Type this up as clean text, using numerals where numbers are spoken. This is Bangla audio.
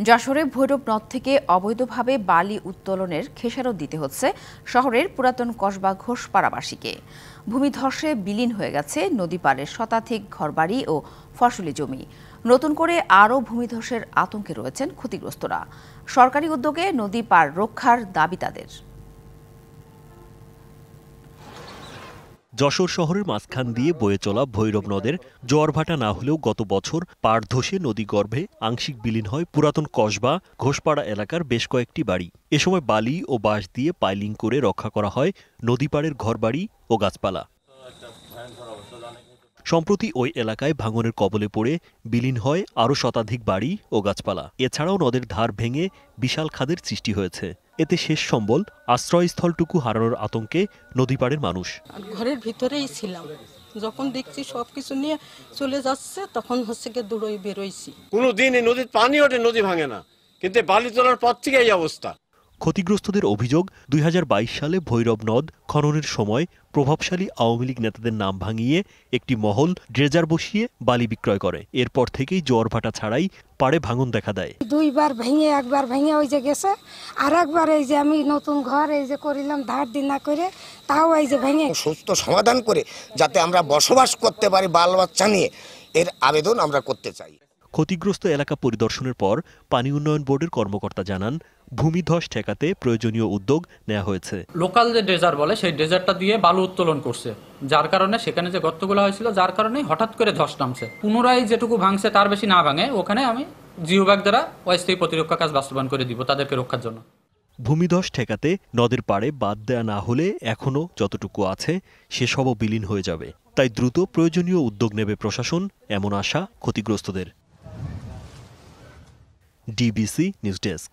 যশোরে ভৈরব নদ থেকে অবৈধভাবে বালি উত্তোলনের খেসারত দিতে হচ্ছে শহরের পুরাতন কসবা ঘোষপাড়াবাসীকে। ভূমিধসে বিলীন হয়ে গেছে নদী পাড়ের শতাধিক ঘরবাড়ি ও ফসলি জমি। নতুন করে আরও ভূমিধসের আতঙ্কে রয়েছেন ক্ষতিগ্রস্তরা। সরকারি উদ্যোগে নদী পাড় রক্ষার দাবি তাদের। যশোর শহরের মাঝখান দিয়ে বয়ে চলা ভৈরব নদের জোয়ারভাটা না হলেও গত বছর পাড় ধসে নদীগর্ভে আংশিক বিলীন হয় পুরাতন কসবা ঘোষপাড়া এলাকার বেশ কয়েকটি বাড়ি। এ সময় বালি ও বাঁশ দিয়ে পাইলিং করে রক্ষা করা হয় নদীপাড়ের ঘরবাড়ি ও গাছপালা। সম্প্রতি ওই এলাকায় ভাঙনের কবলে পড়ে বিলীন হয় আরও শতাধিক বাড়ি ও গাছপালা। এছাড়াও নদের ধার ভেঙে বিশাল খাদের সৃষ্টি হয়েছে। এতে শেষ সম্বল আশ্রয়স্থলটুকু হারানোর আতঙ্কে নদীপাড়ের মানুষ। ঘরের ভিতরেই ছিলাম, যখন দেখছি সবকিছু নিয়ে চলে যাচ্ছে তখন দূরই বেরোইছি। কোনোদিন এই নদীর পানি ওঠে, নদী ভাঙে না, কিন্তু বালি তোলার পর থেকে এই অবস্থা। ক্ষতিগ্রস্তদের অভিযোগ ২০২২ সালে ভৈরব নদ খননের সময় প্রভাবশালী আওয়ামী লীগ নেতাদের নাম ভাঙিয়ে একটি মহল ড্রেজার বসিয়ে বালি বিক্রয় করে। এরপর থেকেই জোয়ারভাটা ছাড়াই পাড়ে ভাঙন দেখা দেয়। দুইবার ভেঙে, একবার ভেঙে ওই যে গেছে, আর একবার এই যে আমি নতুন ঘর এই যে করিলাম ধার দিন না করে, তাও এই যে ভেঙে। সুস্থ সমাধান করে যাতে আমরা বসবাস করতে পারি বাল বাচ্চা নিয়ে, এর আবেদন আমরা করতে চাই। ক্ষতিগ্রস্ত এলাকা পরিদর্শনের পর পানি উন্নয়ন বোর্ডের কর্মকর্তা জানান, ভূমিধস ঠেকাতে প্রয়োজনীয় উদ্যোগ নেওয়া হয়েছে। লোকাল যে ড্রেজার বলে সেই ড্রেজারটা দিয়ে বালু উত্তোলন করছে, যার কারণে সেখানে যে গর্তগুলো হয়েছিল যার কারণে হঠাৎ করে ধস নামছে। পুনরায় যেটুকু ভাঙছে তার বেশি না ভাঙে, ওখানে আমি জিও ব্যাগ দ্বারা অস্থায়ী প্রতিরক্ষা কাজ বাস্তবায়ন করে দিব তাদেরকে রক্ষার জন্য। ভূমিধস ঠেকাতে নদের পাড়ে বাদ দেয়া না হলে এখনও যতটুকু আছে সেসবও বিলীন হয়ে যাবে। তাই দ্রুত প্রয়োজনীয় উদ্যোগ নেবে প্রশাসন, এমন আশা ক্ষতিগ্রস্তদের। DBC news desk.